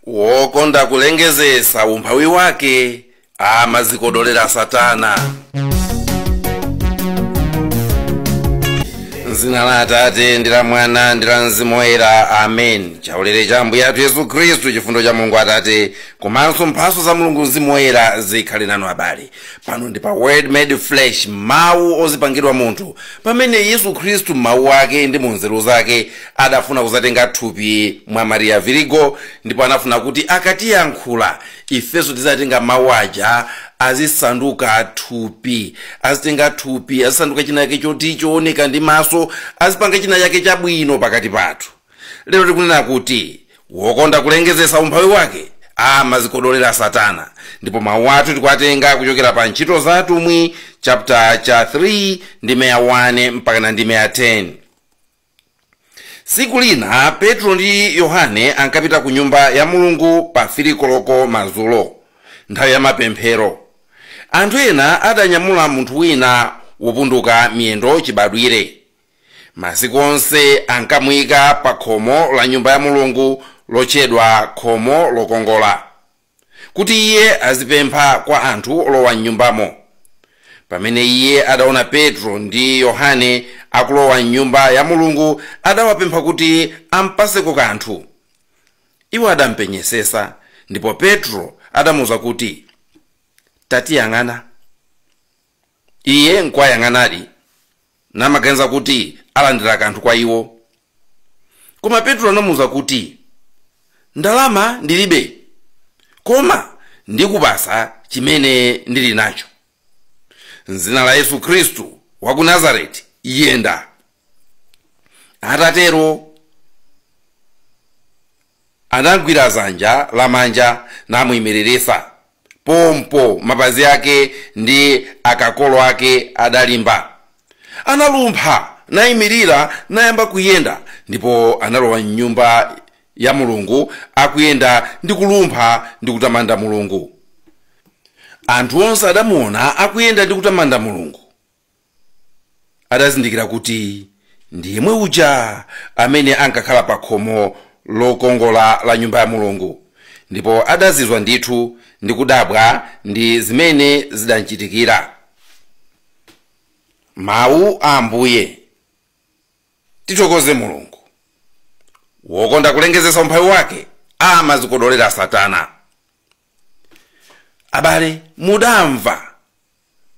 Wokonda kulengezetsa umphawi wake Amazikodolera Satana. M'dzina la Atate ndi la Mwana ndi la Mzimu Woyera, amen. Chaulere cha Ambuye athu Yesu Khristu, chifundo cha Mulungu Atate, komanso mphatso za Mulungu Mzimu Woyera zikhale nanu abale. Pano ndi pa Word Made Flesh, mawu ozipangidwa munthu, pamene Yesu Khristu mawu ake ndi munzeru zake adafuna kuzatenga thupi mwa Maria Virigo, ndipo anafuna kuti akatiyankhula ifeso tizatenga mawu aja azisanduka thupi, azitenga thupi, azisanduka china chake choti chooneka ndi maso, azipanga china chake chabwino pakati pathu. Lero tikunena kuti wokonda kulengezetsa umphawi wake Amazikodolera Satana, ndipo mawu athu tikuwatenga kuchokera pa ntchito za atumwi chapter cha 3 ndi meya 1 mpaka ndi meya 10. Siku lina Petro ndi Yohane ankapita ku nyumba ya Mulungu pa 3 koloko madzulo, nthawi ya mapemphero. Anthu ena adanyamula munthu wina wopunduka miyendo chibadwire. Masiku onse ankamuyika pa khomo la nyumba ya Mulungu lotchedwa khomo lokongola, kuti iye azipempha kwa anthu olowa m'nyumbamo. Pamene iye adaona Petro ndi Yohane akulowa m'nyumba ya Mulungu, adawapempha kuti ampaseko kanthu. Iwo adampenyesesa, ndipo Petro adamuwuza kuti, "Tatiyang'ana." Iye nkwayang'anadi, namaganiza kuti alandira kanthu kwa iwo. Koma Petro anamuwuza kuti, "Ndalama ndilibe, koma ndikupasa chimene ndili nacho. M'dzina la Yesu Khristu wa ku Nazareti, yenda." Atatero anagwira dzanja lamanja namuyimiririsa. Pompo mapazi ake ndi akakolo ake adalimba. Analumpha, nayimirira, nayamba kuyenda, ndipo analowa m'nyumba ya Mulungu akuyenda ndi kulumpha ndi kutamanda Mulungu. Anthu onse adamuona akuyenda ndi kutamanda Mulungu, adazindikira kuti ndi yemwe uja amene ankakhala pa khomo lokongola la nyumba ya Mulungu, ndipo adazizwa ndithu ndi kudabwa ndi zimene zidanchitikira. Mawu a Ambuye. Tithokoze Mulungu. Wokonda kulengezetsa umphawi wake Amazikodolera Satana. Abale, mudamva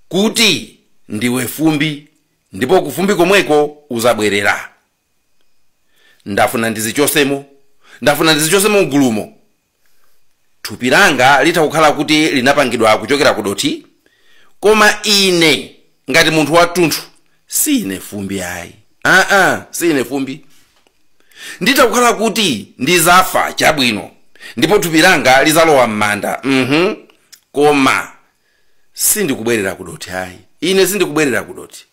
kuti ndiwe fumbi, ndipo kufumbi komweko uzabwerera. Ndafuna ndizichosemo m'gulumo. Thupi langa litakukhala kuti linapangidwa kuchokera ku dothi, koma ine ngati munthu wathunthu sine fumbi ayi. Sine fumbi. Nditakukhala kuti ndizafa chabwino, ndipo thupi langa lizalowa m'manda, koma sindikubwerera ku dothi ayi. Ine sindikubwerera ku dothi.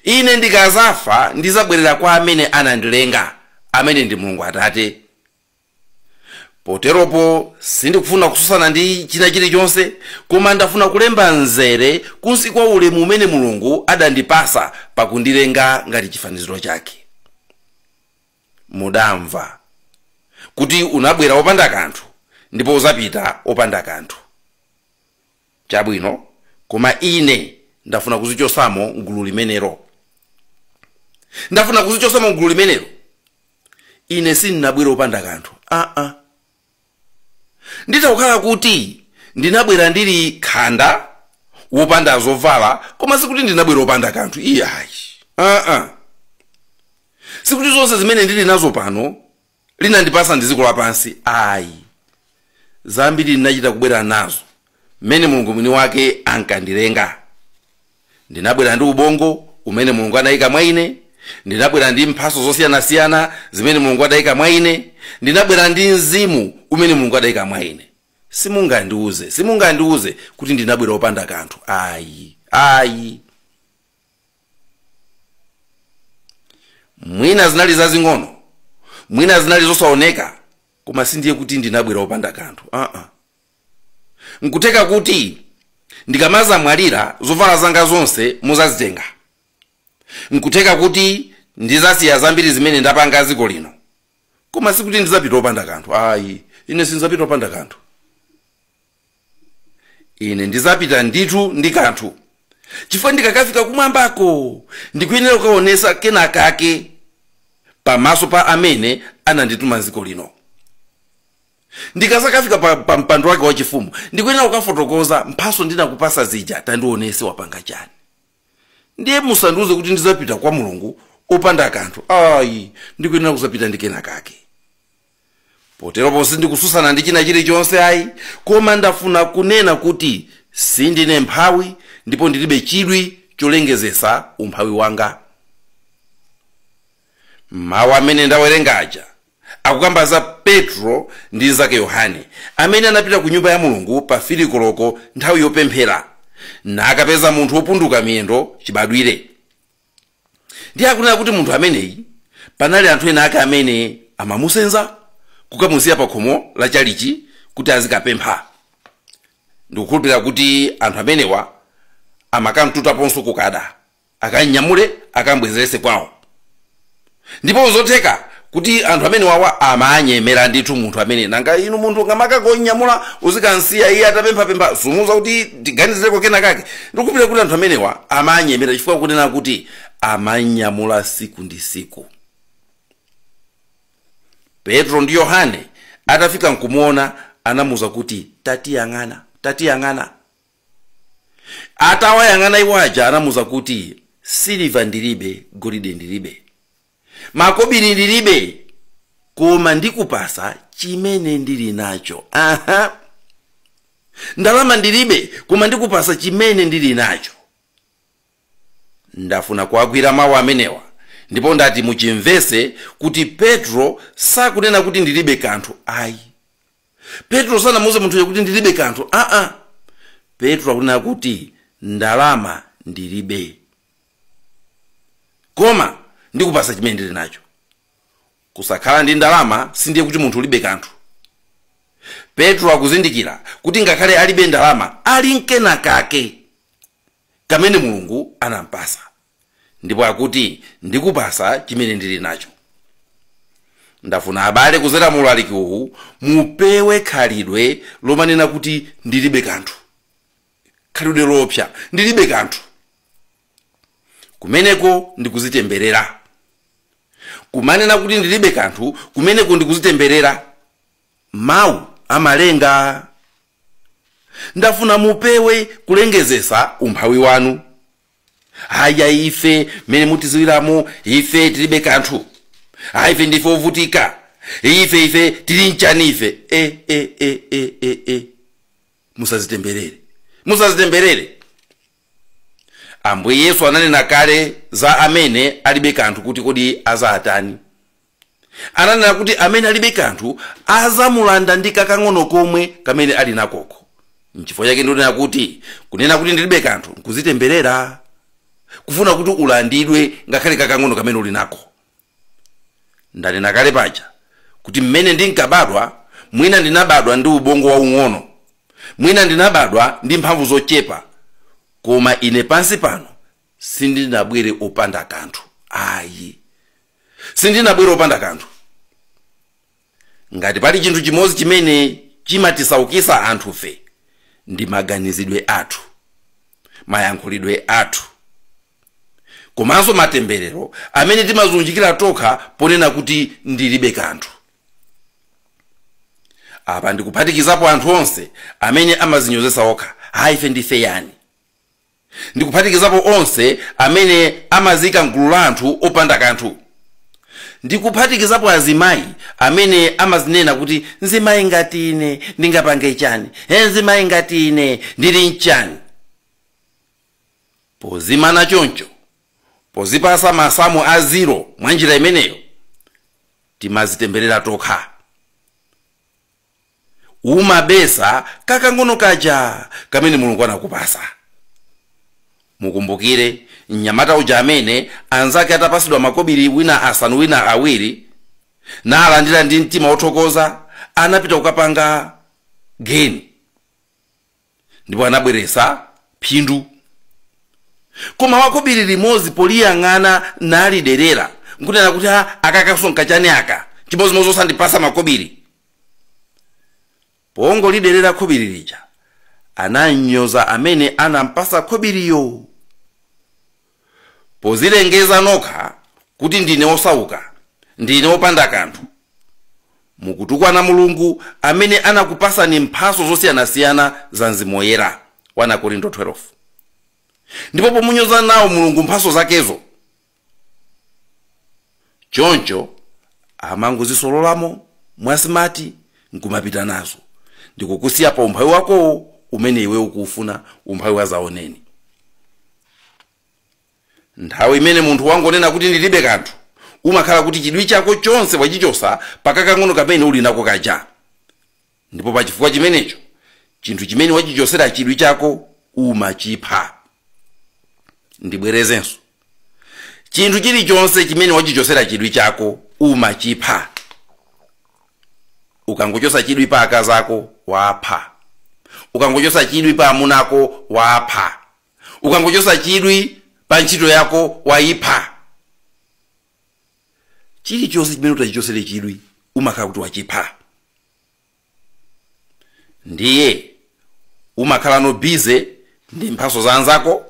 Ine ndikazafa ndizabwerera kwa amene anandilenga, amene ndi Mulungu Atate. Poteropo sindikufuna kususana ndi china chilichonse, koma ndafuna kulemba nzere kunsi kwa ulemu umene Mulungu adandipasa pakundilenga ngati chifaniziro chake. Mudamva kuti unabwera opanda kanthu, ndipo uzapita opanda kanthu. Chabwino, koma ine ndafuna kuzichosamo m'gulu limenelo. Ndafuna kuzichosamo m'gulu limenelo. Ine sindinabwera opanda kanthu. Nditakukhala kuti ndinabwera ndili khanda wopanda zovala, koma sikuti ndinabwera opanda kanthu. Iyayi. Sikuti zonse zimene ndili nazo pano linandipasa ndi dziko lapansi. Ayi. Zambiri ndinachita kubwera nazo mmene Mulungu mwini wake ankandilenga. Ndinabwera ndi ubongo umene Mulungu adayika mwa ine. Ndinabwera ndi mphaso zosiyanasiyana zimene Mulungu adayika mwa ine. Ndinabwera ndi mzimu umene Mulungu adayika mwa ine. Simungandiuze kuti ndinabwera opanda kanthu. Ayi. Mwina zinali zazing'ono, mwina zinali zosaoneka, koma sindiye kuti ndinabwera opanda kanthu. Nkuteka kuti ndikamaza mwalira zovala zanga zonse muzazitenga. Nkuteka kuti ndizasiya zambiri zimene ndapanga ziko lino, koma sikuti ndizapita opanda kanthu. Ayi. ine sinzapita opanda kanthu. Ine ndizapita ndithu ndi kanthu. Chifukwa ndikakafika kumwambako ndikuyenera kukaonesa kenakake pamaso pa amene anandituma dziko lino. Ndikasakafika pa mpando wake wachifumu ndikuyenera kukafotokoza mphaso ndinakupasa zija tandionese wapanga chani. Ndiye musanduze kuti ndizapita kwa Mulungu opanda kanthu. Ayi, ndikuyenera kuzapita ndi kenakake. Potero ponse ndikususana ndi china chilichonse ayi, koma ndafuna kunena kuti sindine umphawi ndipo ndilibe chidwi cholengezetsa umphawi wanga. Mawu amene ndawerengaja akukamba za Petro ndi zake Yohane amene anapita ku nyumba ya Mulungu pa filikoloko nthawi yopemphera nakapeza munthu wopunduka miyendo chibadwire. Ndiye akunena kuti munthu ameneyi panali anthu ena ake amene amamusenza kukamusiya pa khomo la chalichi kuti azikapempha. Ndikukhulupirira kuti anthu amenewa amakamtutaponso kukada akanyamule akambwezerese kwawo. Ndipo zotheka kuti anthu amene wawa amanyemera ndithu munthu amene nanga inu munthu ngamakakonyamula uzikansiya iye atapempha sumuza kuti tiganizireko kenakake. Ndikukhulupirira kuti anthu amenewa amanyemera chifukwa kunena kuti amanyamula siku ndi siku. Petro ndi Yohane atafika nkumuona anamuza kuti tatiyang'ana. Atawayang'ana iwaja anamuza kuti siliva ndilibe, golide ndilibe, makobiri ndilibe, koma ndikupasa chimene ndili nacho. Ndalama ndilibe, koma ndikupasa chimene ndili nacho. Ndafuna kuagwira mawu amenewa ndipo ndati muchimvese kuti Petro sakunena kuti ndilibe kanthu ayi. Petro sanamuze munthu kuti ndilibe kanthu. Petro akunena kuti ndalama ndilibe, koma ndikupasa chimene ndili nacho. Kusakhala ndi ndalama sindiye kuti munthu ulibe kanthu. Petro akuzindikira kuti ngakhale alibe ndalama ali nkenakake kamene Mulungu anampasa, ndipo akuti ndikupasa chimene ndili nacho. Ndafuna abale kuzera mu ulaliki uwu mupewe khalidwe lomanena kuti ndilibe kanthu. Khalidwe lopsa ndilibe kanthu. Kumeneko ndikuzitemberera. Kumanena kuti ndilibe kanthu kumeneko ndikuzitemberera. Mawu amalenga. Ndafuna mupewe kulengezetsa umphawi wanu. Haya ife mene mutiziwiramo ife tilibe kanthu. Ife ndife ovutika. Ife tili nchani ife. Musazitemberere. Ambuye Yesu ananena kale za amene alibe kanthu kuti kodi azatani. Ananena kuti amene alibe kanthu azamulanda ndi kakang'ono komwe kamene ali nakoko. N'chifukwa chake ndinena kuti kunena kuti ndilibe kanthu nkuzitemberera, kufuna kuti ulandidwe ngakhale kakang'ono kamene uli nako. Ndanena kale paja kuti mmene ndinkabadwa mwina ndinabadwa ndi ubongo waung'ono, mwina ndinabadwa ndi mphamvu zochepa, koma ine pansi pano sindinabwere opanda kanthu. Ayi, sindinabwere opanda kanthu. Ngati pali chinthu chimodzi chimene chimatisaukisa anthufe ndi maganizidwe athu, mayankhulidwe athu, komanso matemberero amene timazunjikira tokha ponena kuti ndilibe kanthu. Apa ndikuphatikizapo anthu onse amene amazinyozesa okha. Ife ndife yani. Ndikuphatikizapo onse amene amazika mgulu la anthu opanda kanthu. Ndikuphatikizapo azimayi amene amazinena kuti nzimayi ngati ine ndingapange chani, nzimayi ngati ine ndili nchani. Pozimana choncho, pozipasa masamu a ziro mwanjira imeneyo, timazitemberera tokha. Umabesa kakang'ono kaja kamene Mulungu anakupasa. Mukumbukire mnyamata uja amene anzake atapasidwa makobiri wina asanu wina awiri, nalandira ndi mtima wothokoza, anapita kukapanga geni ndipo anabweresa phindu. Koma makobiri limodzi poliyang'ana naliderera nkunena kuti akakasonka chani aka chimozimozi osandipasa makobiri. pongoliderera khobiri lija ananyoza amene anampasa khobiriyo. Pozilengeza nokha kuti ndine osauka, ndine opanda kanthu, mukutukwana Mulungu amene anakupasani mphaso zosiyanasiyana za Mzimu Woyera, 1 Korinto 12. Ndipo pomunyoza nawo Mulungu mphaso zakezo, choncho amangozisololamo mwasimati nkumapita nazo, ndikukusiya pa umphawi wako umene iwe ukufuna, umphawi wazaoneni. Nthawi imene munthu wangonena kuti ndilibe kanthu, umakhala kuti chidwi chako chonse wachichosa pakakang'ono kamene uli nako kaja. Ndipo pa chifukwa chimenecho, chinthu chimene wachichosera chidwi chako umachipha. Ndibwerezenso, chinthu chilichonse chimene wachichosera chidwi chako umachipha. Ukangochosa chidwi pa akazi ako wapha, ukangochosa chidwi pa amunako wapha, ukangochosa chidwi pa ntchito yako wayipha. Chilichonse chimene utachichosere chidwi umakhala kuti wachipha. Ndiye umakhala no bize ndi mphaso za anzako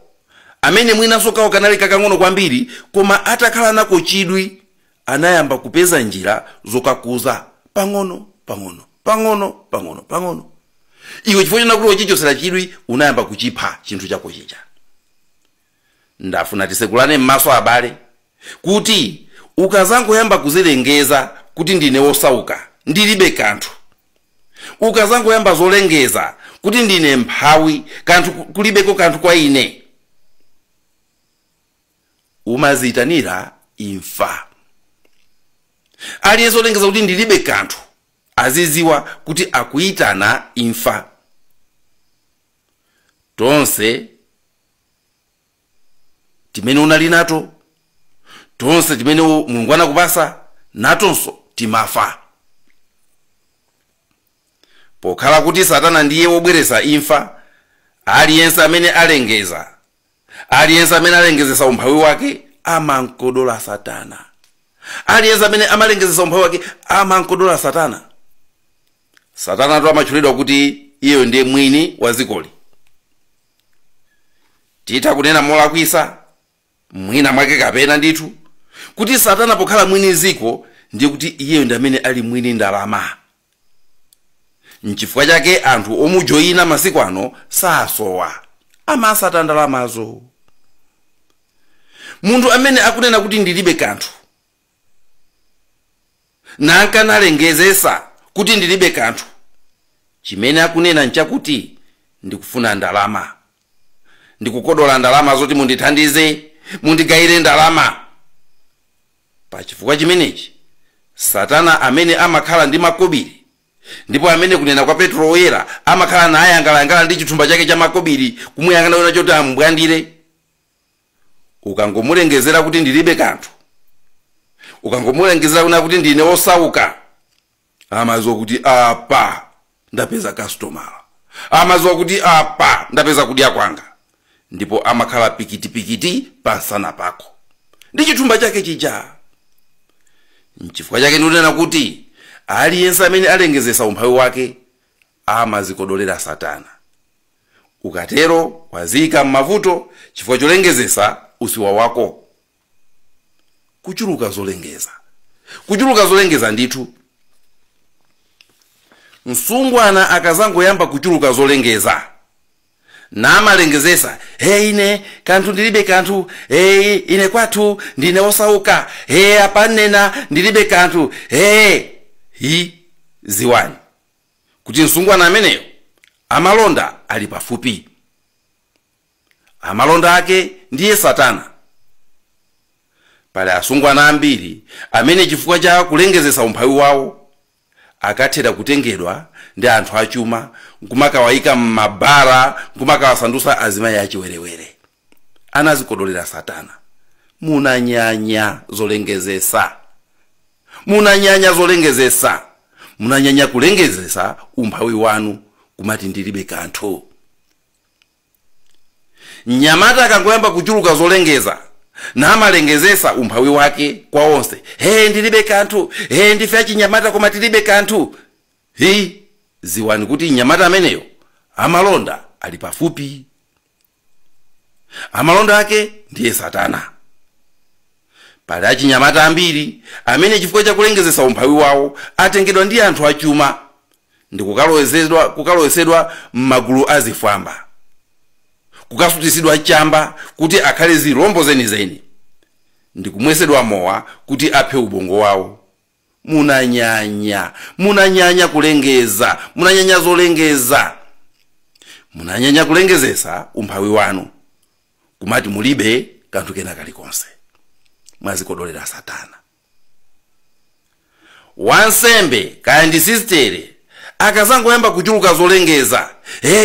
amene mwinaso kawo kanali kakang'ono kwambiri, koma atakhala nako chidwi anayamba kupeza njira zokakuza pang'ono pang'ono pang'ono pang'ono pang'ono. Iwe chifukwa china kuti wachichosera chidwi unayamba kuchipha chinthu chako chija. Ndafuna tisekulane m'maso abale kuti ukazangoyamba kuzilengeza kuti ndine wosauka, ndilibe kanthu, ukazangoyamba zolengeza kuti ndine mphawi, kanthu kulibeko kanthu kwa ine, umazitanira imfa. Aliyense olengeza kuti ndilibe kanthu aziziwa kuti akuyitana imfa. Tonse timene unali nato, tonse timene Mulungu anakupasa natonso timafa. Pokhala kuti Satana ndiye wobweresa imfa, aliyense amene alengeza, aliyense amene alengezesa umphawi wake amankodola Satana. Aliyense amene amalengezesa umphawi wake amankodola Satana. Satana to amachulidwa kuti iyo ndiye mwini wa zikoli. Tita kunena molakwisa mwina mwake kapena ndithu kuti Satana pokhala mwini ziko ndiye kuti iye ndiye amene ali mwini ndalama. Nchifukwa chake anthu omujoyina masiku ano sasowa, amasata ndalamazo. Munthu amene akunena kuti ndilibe kanthu nankanalengezesa kuti ndilibe kanthu, chimene akunena nchakuti ndikufuna ndalama, ndikukodola ndalama zoti mundithandize, mundigayire ndalama. Pa chifukwa chimenechi Satana amene amakhala ndi makobiri, ndipo amene kunena kwa Petro Woyera amakhala naye angalangala ndi chithumba chake cha makobiri kumuyang'ana yona choti amubwandire, ukangomulengezera kuti ndilibe kanthu, ukangomulengezera kuna kuti ndine osauka, amaziwa kuti apa ndapeza customer, amaziwa kuti apa ndapeza kudya kwanga, ndipo amakhala pikiti pasana pako ndi chithumba chake chija. Nchifukwa chake ndinena kuti aliyense amene alengezesa umphawi wake amazikodolera Satana. Ukatero wazika m'mavuto chifukwa cholengezesa usiwa wako. Kuchuluka zolengeza ndithu. Msungwana akazangoyamba kuchuluka zolengeza namalengezesa, ine kanthu ndilibe kanthu, ine kwathu ndine osauka, apanena ndilibe kanthu, ziwani kuti msungwana ameneyo amalonda ali pafupi. Amalonda ake ndiye Satana. Pali asungwana ambiri amene chifukwa cha kulengezesa umphawi wawo akathera kutengedwa ndi anthu achuma, nkumakawayika m'mabara, nkumakawasandusa azimayi achiwerewere. Anazikodolera Satana. Munanyanya zolengezesa, munanyanya kulengezesa umphawi wanu kumati ndilibe kanthu. Nyamata akangoyamba kuchuluka zolengeza namalengezesa umphawi wake kwa onse, ndilibe kanthu, ndife achinyamata koma tilibe kanthu, ziwani kuti mnyamata ameneyo amalonda ali pafupi. Amalonda ake ndiye Satana. Pali achinyamata ambiri amene chifukwa cha kulengezesa umphawi wawo atengedwa ndi anthu achuma ndi kukalowesedwa m'magulu azifwamba, kukasutisidwa chamba kuti akhale zirombo zenizeni, ndi kumwesedwa mowa kuti aphe ubongo wawo. Munanyanya kulengeza, munanyanya zolengeza, munanyanya kulengezesa umphawi wanu, kumati mulibe kanthu kena kalikonse. Amazikodolera Satana. Wansembe kaya ndi sistere akazangoyamba kuchuluka zolengeza,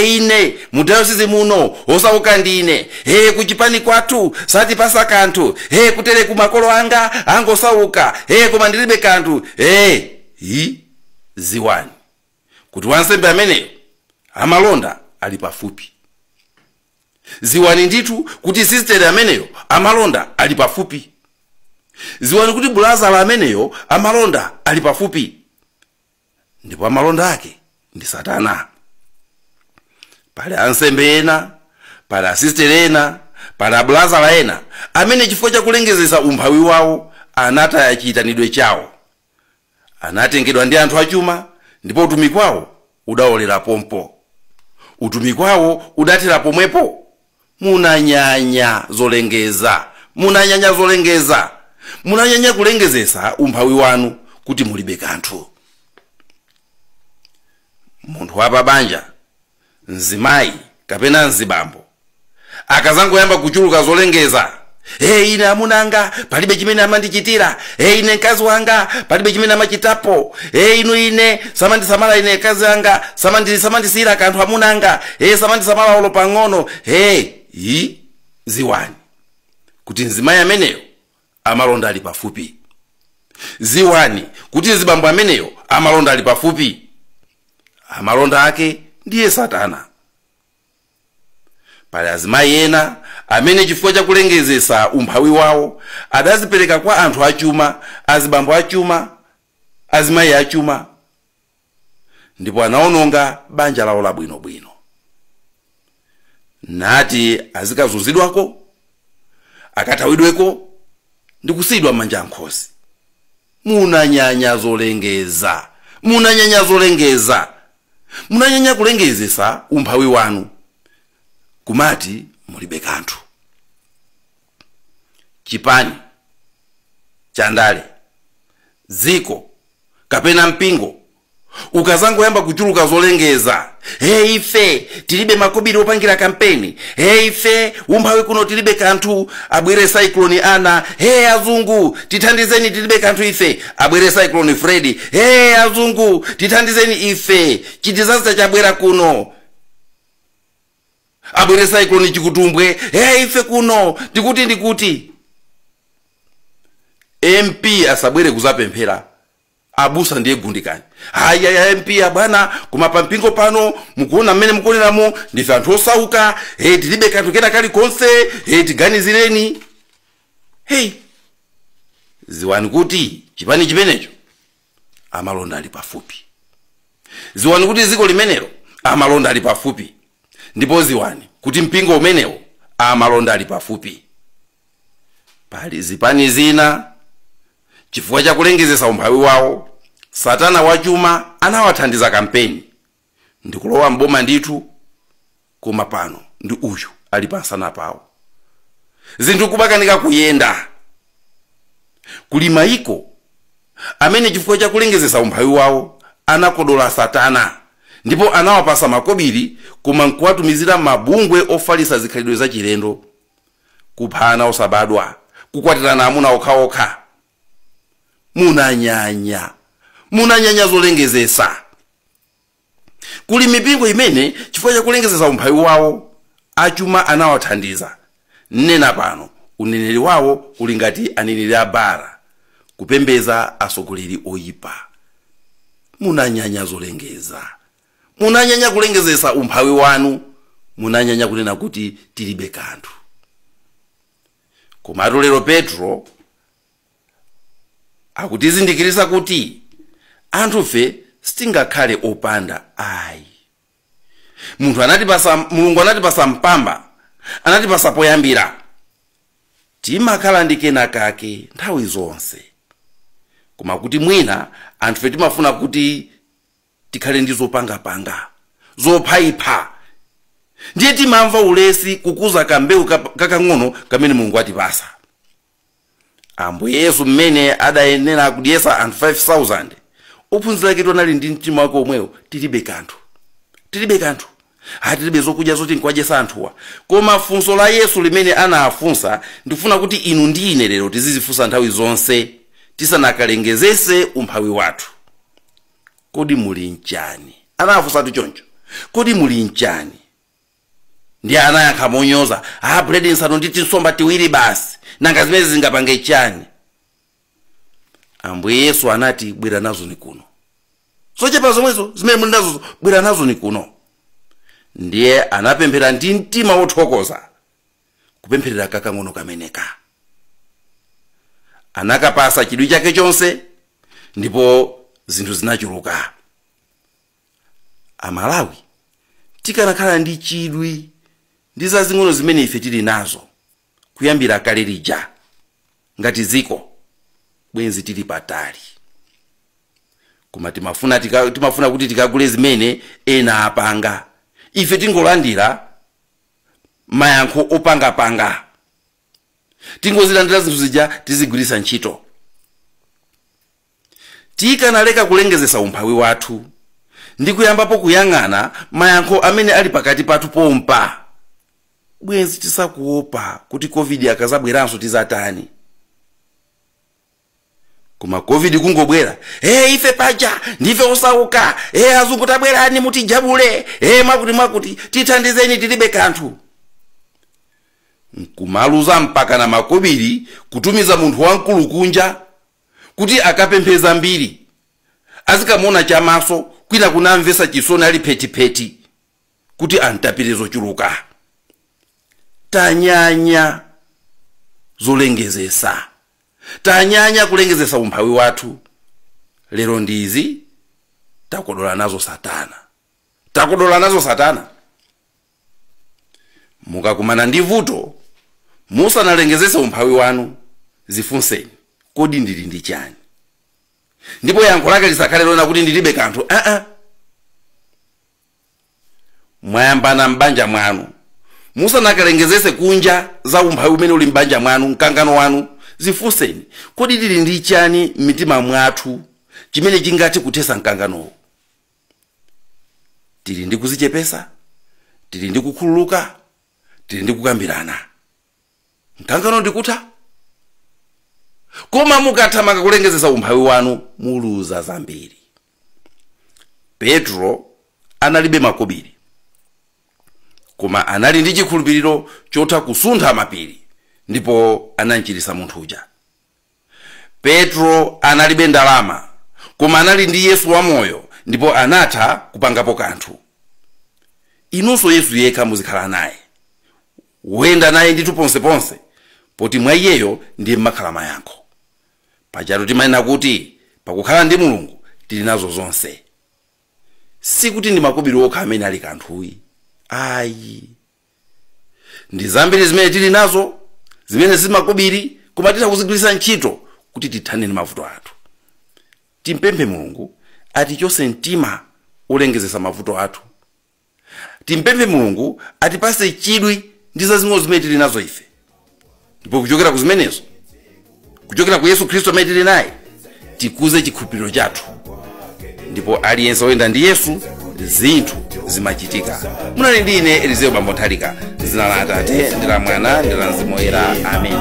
ine mudayosisi muno osauka ndine, kuchipani kwathu satipasa kanthu, kutere kumakolo anga angosauka, koma ndilibe kanthu, ziwani kuti wansembe ameneyo amalonda ali pafupi. Ziwani ndithu kuti sistere ameneyo amalonda ali pafupi. Ziwani kuti bulazala ameneyo amalonda ali pafupi. Ndipo amalonda ake ndi Satana. Pali ansembe ena, pali asistere ena, pali abulazala ena amene chifukwa cha kulengezesa umphawi wawo anataya chiyitanidwe chawo, anatengedwa ndi anthu achuma, ndipo utumiki wawo udaolera pompo, utumiki wawo udathera pomwepo. Munanyanya zolengeza, munanyanya kulengezesa umphawi wanu kuti mulibe kanthu. Munthu wa pabanja, mzimayi kapena mzibambo akazangoyamba kuchuluka zolengeza, ine amunanga palibe chimene amandichitira, ine mkazi wanga palibe chimene amachitapo, ine samandisamala, ine mkazi wanga samandisira kanthu amunanga, samandisamala olo pang'ono, ziwani kuti mzimayi ameneyo amalonda ali pafupi. Ziwani kuti mzibambo ameneyo amalonda ali pafupi. Amalonda ake ndiye Satana. Pali azimayi ena amene chifukwa cha kulengezesa umphawi wawo adazipereka kwa anthu achuma, azibambo achuma, azimayi achuma, ndipo anaononga banja lawo labwinobwino. Nati azikazunzidwako, akathawidweko, ndi kusiyidwa m'manja ankhosi. Munanyanya zolengeza, munanyanya kulengezesa umphawi wanu, kumati mulibe kanthu. Chipani, chandale, ziko kapena mpingo ukazangoyamba kuchuluka zolengeza, ife tilibe makobiri opangira kampeni, ife umphawi kuno tilibe kanthu, abwere cyclone Ana, azungu tithandizeni tilibe kanthu ife, abwere cyclone Freddy, azungu tithandizeni ife, chidisaster chabwera kuno, abwere cyclone Chikutumbwe, ife kuno ndikuti. MP asabwere kuzapemphera, abusa ndiye gundikani. MP bwana kumapa mpingo pano mukuona mmene mukuoneramo ndife anthu osauka, tilibe kanthu kena kalikonse, tiganizireni. Ziwani kuti chipani chimenecho amalonda ali pafupi. Ziwani kuti ziko limenelo amalonda ali pafupi. Ndipo ziwani kuti mpingo umenewo amalonda ali pafupi. Pali zipani zina chifukwa cha kulengezesa umphawi wawo, Satana wachuma anawathandiza kampeni ndikulowa mboma ndithu, koma pano ndi uyu ali pansana pawo. Zinthu kubakanika kuyenda. Kuli mayiko amene chifukwa cha kulengezesa umphawi wawo anakodola Satana, ndipo anawapasa makobiri koma nkuwatumizira mabungwe ofalisa zikhalidwe za chilendo, kuphana osabadwa, kukwatirana amuna okhaokha. Munanyanya zolengezesa. Kuli mipingo imene chifukwa cha kulengezesa umphawi wawo achuma anawathandiza. Nena pano uneneri wawo uli ngati aneneri abara, kupembeza asogoleri oyipa. Munanyanya zolengeza, munanyanya kulengezesa umphawi wanu, munanyanya kunena kuti tilibe kanthu. Koma lero Petro akutizindikirisa kuti anthufe sitingakhale opanda ayi. Mulungu anatipasa mpamba, anatipasa poyambira. Timakhala ndi kena kake nthawi zonse. Koma kuti mwina anthu timafuna kuti tikhale ndi zopangapanga, zophayipha. Ndiye timamva ulesi kukuza kambewu kakang'ono kamene Mulungu atipasa. Ambuye Yesu mmene adayenera kudyesa anthu 5,000, ophunzira ake anali ndi mtima wake omwewo, tilibe kanthu. Tilibe zokudya zoti nkwadyesa anthuwa. Koma funso la Yesu limene anafunsa, ndifuna kuti inu ndi ine lero tizizifunsa nthawi zonse tisanakalengezese umphawi wathu. Kodi muli nchani? Anafunsa choncho. Kodi muli nchani? Ndiye anayankha monyoza, buledi nsanu ndi tinsomba tiwiri basi, nanga zimene zingapange chani? Ambuye Yesu anati, bwera nazo ni kuno. Zochepa zomwezo zimene muli nazo, bwera nazo ni kuno. Ndiye anapemphera ndi mtima wothokoza, kupempherera kakang'ono kameneka. Anakapasa chidwi chake chonse, ndipo zinthu zinachuluka. Amalawi, tikanakhala ndi chidwi ndi zazing'ono zimene ife tili nazo kuyambira kale lija, ngati ziko bwenzi tili patali. Koma timafuna kuti tikagule zimene ena apanga. Ife tingolandira mayankho opangapanga. Tingozilandira zinthu zija tizigwirisa ntchito. Tikanaleka kulengezesa umphawi wathu ndi kuyambapo kuyang'ana mayankho amene ali pakati pathu pompa, bwenzi tisakuopa kuti COVID akazabweranso tizatani. Koma COVID kungobwera, ife paja ndife osauka, azungu tabwerani mutijabule, mwakuti tithandizeni tilibe kanthu. Nkumaluza mpaka na makobiri kutumiza munthu wamkulu kunja kuti akapempheza mbiri. Azikamona chamaso kwina kunamvesa chisoni ali pheti kuti antapire zochuluka. Tanyanya zolengezesa. Tanyanya kulengezesa umphawi wathu. Lero ndizi takodola nazo Satana. Mukakumana ndi vuto, musanalengezesa umphawi wanu, zifunseni, kodi ndili ndi chani? Ndipo yankho lake lisakhale lona kuti ndilibe kanthu. Mwayambana mbanja mwanu, musanakalengezese kunja za umphawi umene uli mbanja mwanu, mkangano wanu, zifunseni, kodi ndili ndi chani m'mitima mwathu chimene chingati kuthesa mkanganowo? Tili ndi kuzichepesa, tili ndi kukhululuka, tili ndi kukambirana. Mkangano ndikutha. Koma mukathamanga kulengezesa umphawi wanu, muluza zambiri. Petro analibe makobiri, koma anali ndi chikhulupiriro chotha kusuntha mapiri, ndipo anamchirisa munthu uja. Petro analibe ndalama, koma anali ndi Yesu wamoyo, ndipo anatha kupangapo kanthu. Inunso Yesu yekha muzikhala naye, wenda naye nditu ponseponse, poti mwa iyeyo ndiye makhala mayankho. Pajatu timanena kuti pakukhala ndi Mulungu tili nazo zonse. Sikuti ndi makobiri okha amene ali kanthuyi. Ayi. Ndi zambiri zimene tili nazo, zimene zimakobiri, koma titakuzigwirisa ntchito kuti tithane ndi mavuto athu. Timpemphe Mulungu atichose mtima olengezesa mavuto athu. Timpemphe Mulungu atipase chidwi ndi zazing'ono zimene tili nazo ife. Ndipo kuchokera ku zimenezo, kuchokera ku Yesu Kristo amene tili naye, tikuze chikhulupiriro chathu. Ndipo aliyense oyenda ndi Yesu, zinthu zimachitika. Munali ndi ine Elizeo Nthalika, dzina la Atate ndi la Mwana ndi la Mzimu Woyera. Amen.